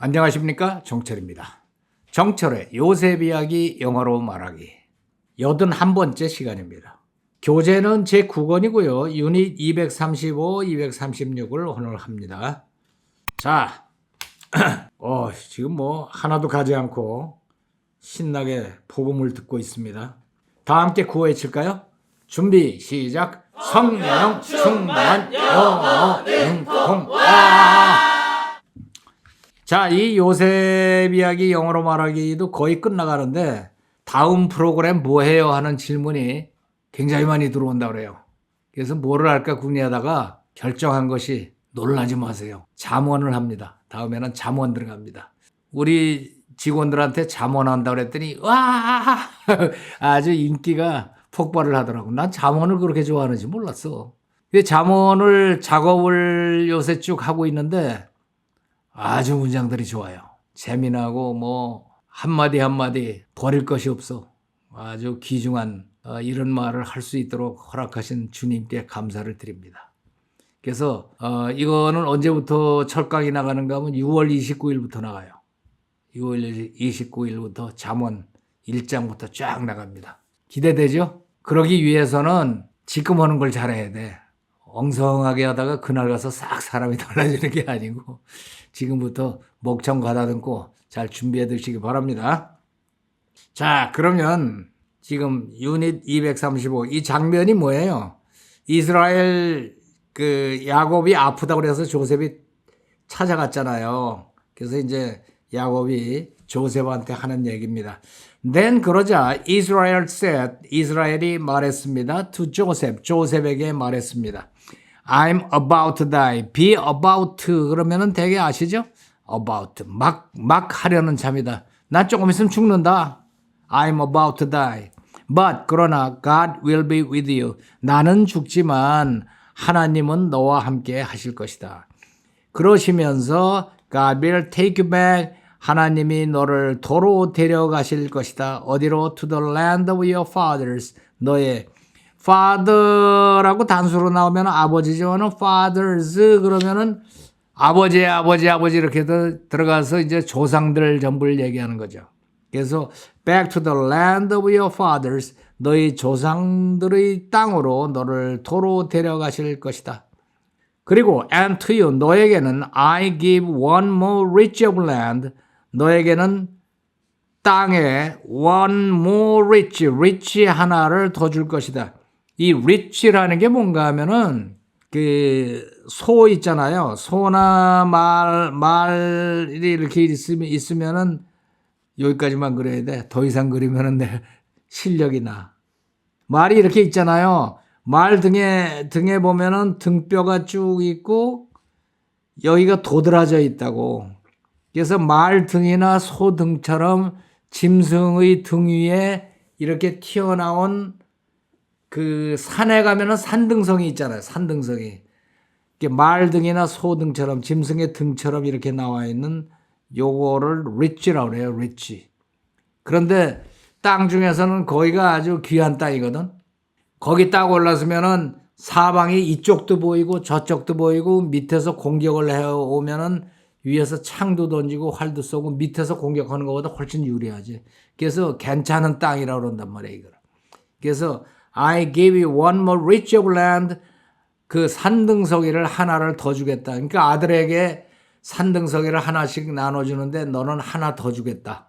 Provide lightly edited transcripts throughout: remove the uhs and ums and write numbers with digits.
안녕하십니까, 정철입니다. 정철의 요셉 이야기 영어로 말하기 81번째 시간입니다. 교재는 제9권이고요. 유닛 235, 236을 오늘 합니다. 자, 지금 하나도 가지 않고 신나게 복음을 듣고 있습니다. 다 함께 구호 외칠까요? 준비 시작. 성령 충만 영어 능통. 자, 이 요셉 이야기 영어로 말하기도 거의 끝나가는데 다음 프로그램 뭐 해요? 하는 질문이 굉장히 많이 들어온다고 그래요. 그래서 뭐를 할까 궁리하다가 결정한 것이 놀라지 마세요. 잠원을 합니다. 다음에는 잠원 들어갑니다. 우리 직원들한테 잠원한다고 그랬더니 와 아주 인기가 폭발을 하더라고. 난 잠원을 그렇게 좋아하는지 몰랐어. 잠원을 작업을 요새 쭉 하고 있는데 아주 문장들이 좋아요. 재미나고 한마디 한마디 버릴 것이 없어. 아주 귀중한 이런 말을 할 수 있도록 허락하신 주님께 감사를 드립니다. 그래서 이거는 언제부터 철강이 나가는가 하면 6월 29일부터 나가요. 6월 29일부터 잠언 1장부터 쫙 나갑니다. 기대되죠? 그러기 위해서는 지금 하는 걸 잘해야 돼. 엉성하게 하다가 그날 가서 싹 사람이 달라지는 게 아니고 지금부터 목청 가다듬고 잘 준비해 두시기 바랍니다. 자, 그러면 지금 유닛 235 이 장면이 뭐예요? 이스라엘 야곱이 아프다고 그래서 조셉이 찾아갔잖아요. 그래서 이제 야곱이 조셉한테 하는 얘기입니다. Then 그러자 Israel said, 이스라엘이 말했습니다. To Joseph, 조셉에게 말했습니다. I'm about to die. be about 그러면은 되게 아시죠? about 막 하려는 참이다. 난 조금 있으면 죽는다. I'm about to die. But 그러나 God will be with you. 나는 죽지만 하나님은 너와 함께 하실 것이다. 그러시면서 God will take you back. 하나님이 너를 도로 데려가실 것이다. 어디로? To the land of your fathers. 너의 father라고 단수로 나오면 아버지지만은 fathers 그러면은 아버지 이렇게 들어가서 이제 조상들 전부를 얘기하는 거죠. 그래서 back to the land of your fathers. 너희 조상들의 땅으로 너를 도로 데려가실 것이다. 그리고 and to you 너에게는 I give one more reach of land. 너에게는 땅에 one more rich 하나를 더 줄 것이다. 이 rich라는 게 뭔가 하면은 소 있잖아요. 소나 말이 이렇게 있으면은 여기까지만 그려야 돼. 더 이상 그리면은 내 실력이 나. 말이 이렇게 있잖아요. 말 등에 보면은 등뼈가 쭉 있고 여기가 도드라져 있다고. 그래서 말 등이나 소 등처럼 짐승의 등 위에 이렇게 튀어나온 산에 가면은 산등성이 있잖아요. 산등성이. 말 등이나 소 등처럼 짐승의 등처럼 이렇게 나와 있는 요거를 rich라고 그래요. rich. 그런데 땅 중에서는 거기가 아주 귀한 땅이거든. 거기 딱 올라서면은 사방이 이쪽도 보이고 저쪽도 보이고 밑에서 공격을 해오면은 위에서 창도 던지고 활도 쏘고 밑에서 공격하는 것보다 훨씬 유리하지. 그래서 괜찮은 땅이라고 그런단 말이에요. 이걸. 그래서 I give you one more reach of land. 그 산등석이를 하나를 더 주겠다. 그러니까 아들에게 산등석이를 하나씩 나눠주는데 너는 하나 더 주겠다.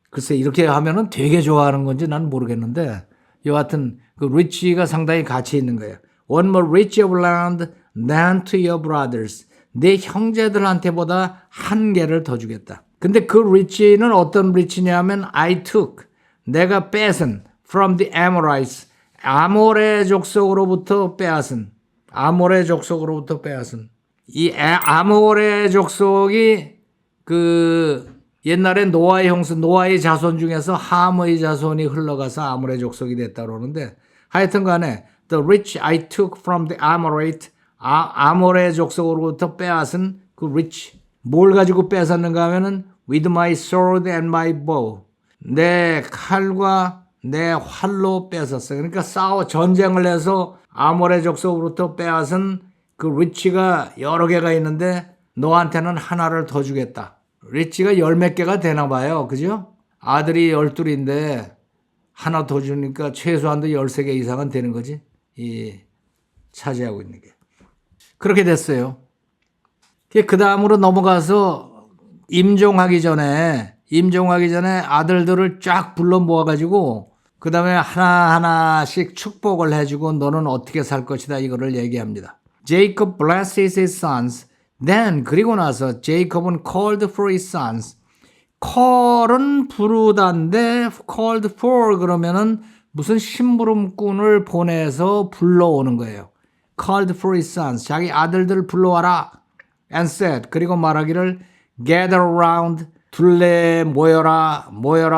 글쎄 이렇게 하면은 되게 좋아하는 건지 난 모르겠는데 여하튼 그 rich가 상당히 가치 있는 거예요. One more reach of land than to your brothers. 내 형제들한테보다 한 개를 더 주겠다. 근데 그 rich는 어떤 rich냐면 I took 내가 뺏은 from the Amorites 아모레 족속으로부터 빼앗은 이 아모레 족속이 옛날에 노아의 형수 노아의 자손 중에서 함의 자손이 흘러가서 아모레 족속이 됐다고 그러는데 하여튼 간에 the rich I took from the Amorite 아모레 족속으로부터 빼앗은 그 rich 뭘 가지고 뺏었는가 하면은 with my sword and my bow 내 칼과 내 활로 뺏었어요. 그러니까 전쟁을 해서 아모레 족속으로부터 빼앗은 그 rich가 여러 개가 있는데 너한테는 하나를 더 주겠다. 리치가 열 몇 개가 되나 봐요. 그죠? 아들이 12인데 하나 더 주니까 최소한도 13개 이상은 되는 거지. 이 차지하고 있는 게. 그렇게 됐어요. 그 다음으로 넘어가서 임종하기 전에 아들들을 쫙 불러 모아가지고 그 다음에 하나하나씩 축복을 해주고 너는 어떻게 살 것이다 이거를 얘기합니다. Jacob blessed his sons. Then 그리고 나서 Jacob은 called for his sons. call은 부르다인데 called for 그러면은 무슨 심부름꾼을 보내서 불러오는 거예요. called for his sons. 자기 아들들을 불러와라. and said. 그리고 말하기를 gather around. 둘레 모여라.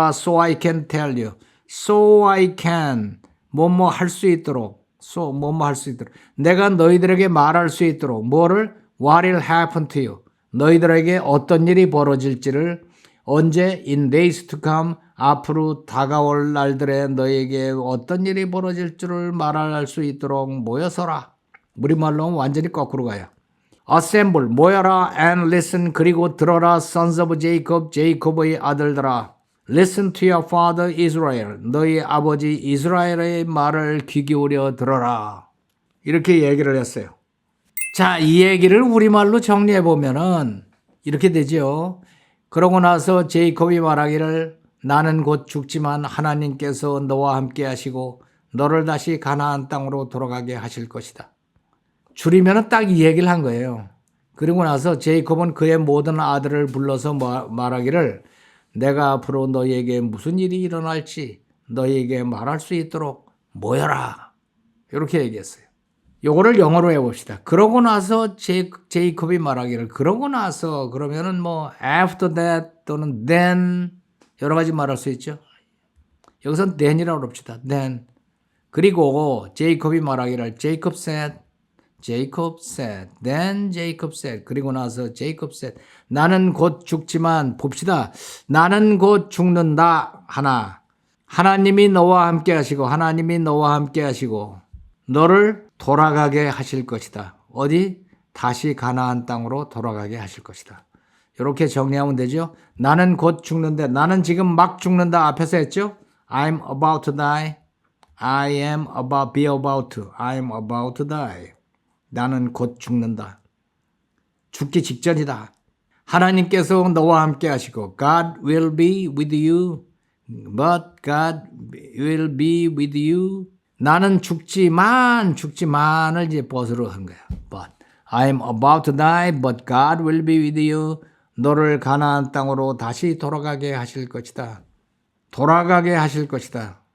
so I can tell you. so I can. 뭐뭐 할 수 있도록. 뭐뭐 할 수 있도록. 내가 너희들에게 말할 수 있도록. 뭐를? What will happen to you. 너희들에게 어떤 일이 벌어질지를 언제 in days to come 앞으로 다가올 날들에 너희에게 어떤 일이 벌어질 줄을 말할 수 있도록 모여서라. 우리말로는 완전히 거꾸로 가요. Assemble, 모여라 and listen 그리고 들어라 sons of Jacob, 제이콥의 아들들아. Listen to your father Israel. 너희 아버지 이스라엘의 말을 귀 기울여 들어라. 이렇게 얘기를 했어요. 자, 이 얘기를 우리말로 정리해 보면은 이렇게 되죠. 그러고 나서 제이콥이 말하기를 나는 곧 죽지만 하나님께서 너와 함께 하시고 너를 다시 가나안 땅으로 돌아가게 하실 것이다. 줄이면 딱 이 얘기를 한 거예요. 그리고 나서 제이콥은 그의 모든 아들을 불러서 말하기를 내가 앞으로 너희에게 무슨 일이 일어날지 너희에게 말할 수 있도록 모여라. 이렇게 얘기했어요. 요거를 영어로 해봅시다. 그러고 나서 제이콥이 말하기를 그러고 나서 그러면은 뭐 after that 또는 then 여러 가지 말할 수 있죠. 여기서는 then이라고 그럽시다. then. 그리고 제이콥이 말하기를 Jacob said, then Jacob said. 그리고 나서 Jacob said. 나는 곧 죽지만 봅시다. 나는 곧 죽는다. 하나님이 너와 함께 하시고 너를 돌아가게 하실 것이다. 어디? 다시 가나안 땅으로 돌아가게 하실 것이다. 이렇게 정리하면 되죠. 나는 곧 죽는데 나는 지금 막 죽는다 앞에서 했죠. I'm about to die. I am about to. I'm about to die. 나는 곧 죽는다. 죽기 직전이다. 하나님께서 너와 함께 하시고 God will be with you. But God will be with you. 나는 죽지만을 이제 벗으로 한 거야. But I'm about to die, but God will be with you. 너를 가나안 땅으로 다시 돌아가게 하실 것이다.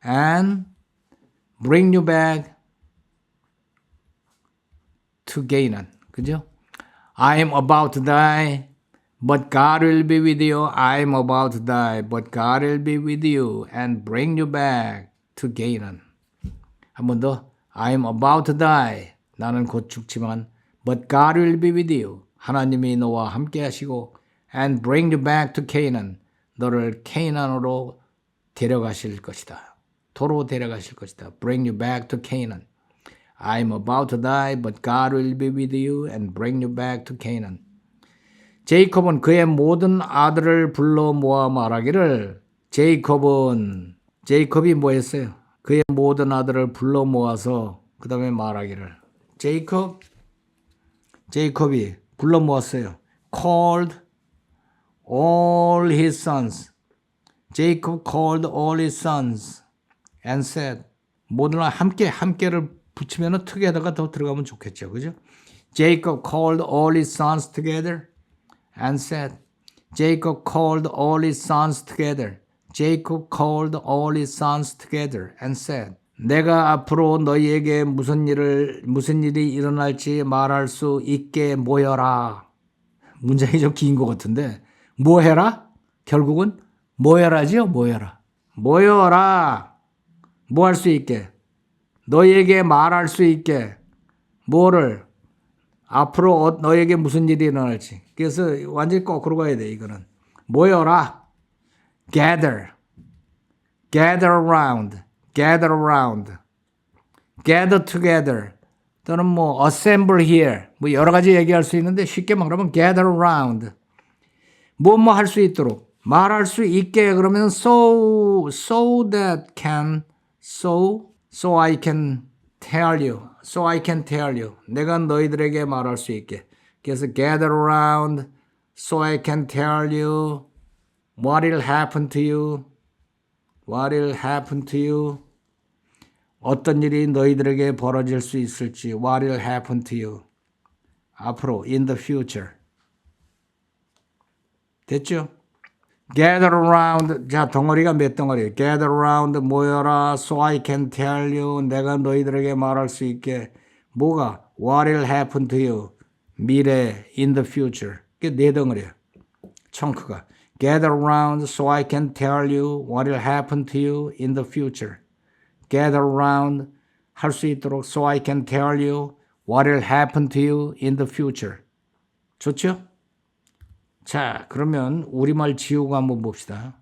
And bring you back to Canaan. 그죠? I'm about to die, but God will be with you. I'm about to die, but God will be with you and bring you back to Canaan. 한 번 더. I'm about to die. 나는 곧 죽지만 but God will be with you. 하나님이 너와 함께 하시고 and bring you back to Canaan. 너를 케이난으로 데려가실 것이다. 도로 데려가실 것이다. Bring you back to Canaan. I'm about to die, but God will be with you and bring you back to Canaan. 제이콥은 그의 모든 아들을 불러 모아 말하기를 제이콥이 뭐 했어요? 그의 모든 아들을 불러 모아서 그 다음에 말하기를 제이콥이 불러 모았어요. Called all his sons. Jacob called all his sons and said. 모든 함께를 붙이면 together가 더 들어가면 좋겠죠. 그죠? Jacob called all his sons together and said. Jacob called all his sons together. Jacob called all his sons together and said. 내가 앞으로 너희에게 무슨 일이 일어날지 말할 수 있게 모여라. 문장이 좀 긴 것 같은데 뭐 해라? 결국은 모여라지요. 모여라. 뭐 할 수 있게. 너희에게 말할 수 있게. 뭐를? 앞으로 너희에게 무슨 일이 일어날지. 그래서 완전히 거꾸로 가야 돼. 이거는. 모여라. Gather around, gather together. 또는 뭐 assemble here 뭐 여러 가지 얘기할 수 있는데 쉽게 말하면 gather around 뭐 할 수 있도록 말할 수 있게 그러면 so I can tell you 내가 너희들에게 말할 수 있게 그래서 gather around so I can tell you what will happen to you 어떤 일이 너희들에게 벌어질 수 있을지 what will happen to you 앞으로 in the future 됐죠? gather around 자 덩어리가 몇 덩어리예요? gather around 모여라 so I can tell you 내가 너희들에게 말할 수 있게 뭐가 what will happen to you 미래 in the future 그게 네 덩어리예요. 청크가 gather around so I can tell you what will happen to you in the future gather around 할 수 있도록 so I can tell you what will happen to you in the future 좋죠? 자, 그러면 우리말 지우고 한번 봅시다.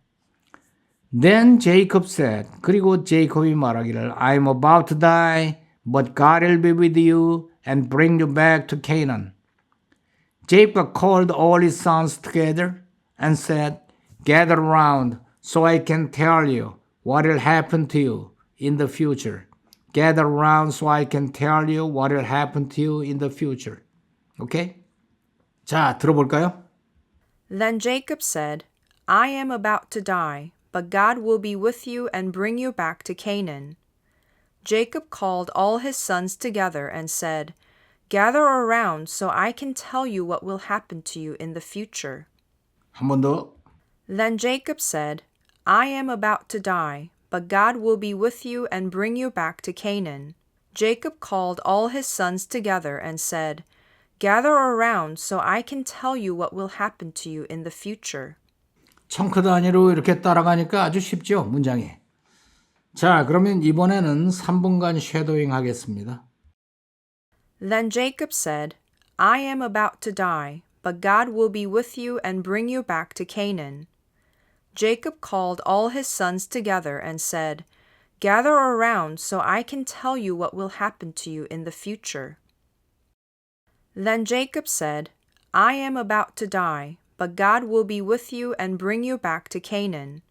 Then Jacob said, 그리고 제이콥이 말하기를 I'm about to die, but God will be with you and bring you back to Canaan. Jacob called all his sons together and said, Gather around so I can tell you what will happen to you in the future. Gather around so I can tell you what will happen to you in the future. 오케이? 자, 들어볼까요? Then Jacob said, I am about to die, but God will be with you and bring you back to Canaan. Jacob called all his sons together and said, Gather around so I can tell you what will happen to you in the future. 한 번 더. Then Jacob said, I am about to die, but God will be with you and bring you back to Canaan. Jacob called all his sons together and said, Gather around so I can tell you what will happen to you in the future. 청크 단위로 이렇게 따라가니까 아주 쉽죠, 문장이. 자, 그러면 이번에는 3분간 쉐도잉 하겠습니다. Then Jacob said, I am about to die, but God will be with you and bring you back to Canaan. Jacob called all his sons together and said, Gather around so I can tell you what will happen to you in the future. Then Jacob said, I am about to die, but God will be with you and bring you back to Canaan.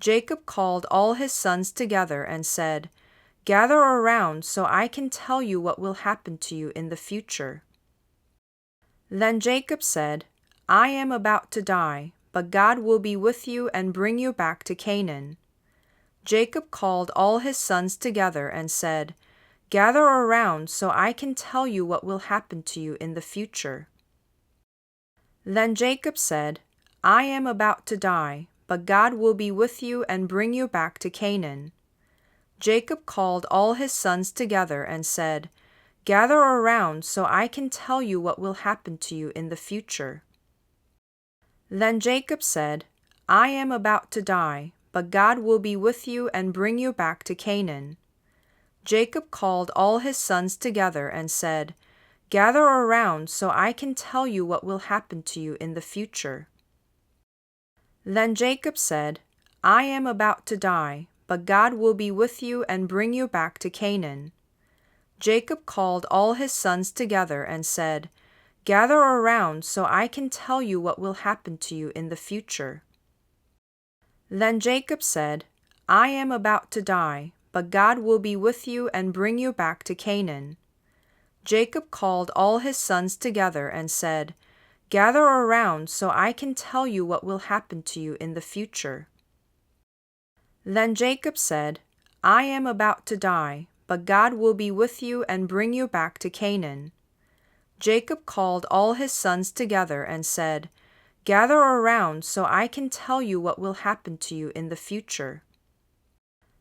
Jacob called all his sons together and said, Gather around so I can tell you what will happen to you in the future. Then Jacob said, I am about to die, but God will be with you and bring you back to Canaan. Jacob called all his sons together and said, Gather around so I can tell you what will happen to you in the future. Then Jacob said, I am about to die, but God will be with you and bring you back to Canaan. Jacob called all his sons together and said, Gather around so I can tell you what will happen to you in the future. Then Jacob said, I am about to die, but God will be with you and bring you back to Canaan. Jacob called all his sons together and said, Gather around so I can tell you what will happen to you in the future. Then Jacob said, I am about to die, but God will be with you and bring you back to Canaan. Jacob called all his sons together and said, Gather around so I can tell you what will happen to you in the future. Then Jacob said, I am about to die, but God will be with you and bring you back to Canaan. Jacob called all his sons together and said, Gather around so I can tell you what will happen to you in the future. Then Jacob said, I am about to die, but God will be with you and bring you back to Canaan. Jacob called all his sons together and said, Gather around so I can tell you what will happen to you in the future.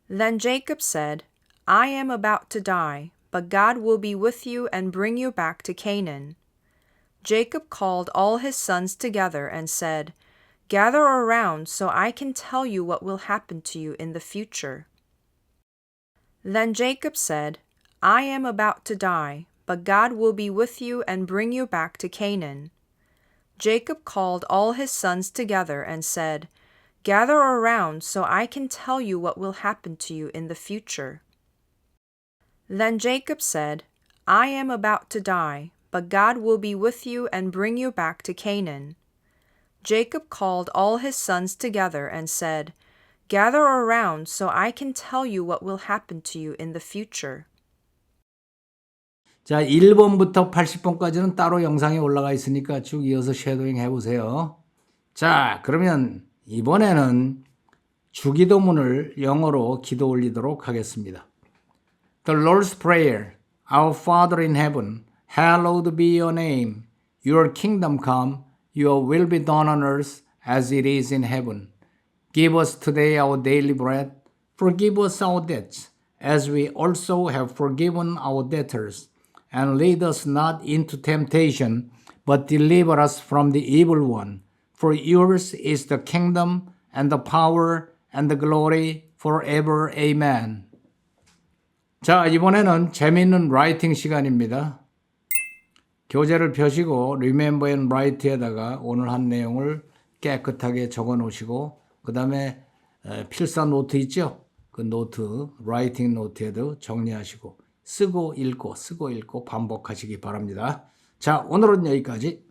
Then Jacob said, I am about to die, but God will be with you and bring you back to Canaan. Jacob called all his sons together and said, Gather around so I can tell you what will happen to you in the future. Then Jacob said, I am about to die, but God will be with you and bring you back to Canaan. Jacob called all his sons together and said, Gather around so I can tell you what will happen to you in the future. Then Jacob said, I am about to die, but God will be with you and bring you back to Canaan. Jacob called all his sons together and said, Gather around so I can tell you what will happen to you in the future. 자, 1번부터 80번까지는 따로 영상에 올라가 있으니까 쭉 이어서 쉐도잉 해보세요. 자, 그러면 이번에는 주기도문을 영어로 기도 올리도록 하겠습니다. The Lord's Prayer. Our Father in heaven, hallowed be your name. Your kingdom come, your will be done on earth as it is in heaven. Give us today our daily bread. Forgive us our debts, as we also have forgiven our debtors. And lead us not into temptation, but deliver us from the evil one. For yours is the kingdom and the power and the glory forever. Amen. 자, 이번에는 재미있는 라이팅 시간입니다. 교재를 펴시고 Remember and Write에다가 오늘 한 내용을 깨끗하게 적어 놓으시고 그 다음에 필사 노트 있죠? 그 노트, 라이팅 노트에도 정리하시고 쓰고 읽고 반복하시기 바랍니다. 자, 오늘은 여기까지.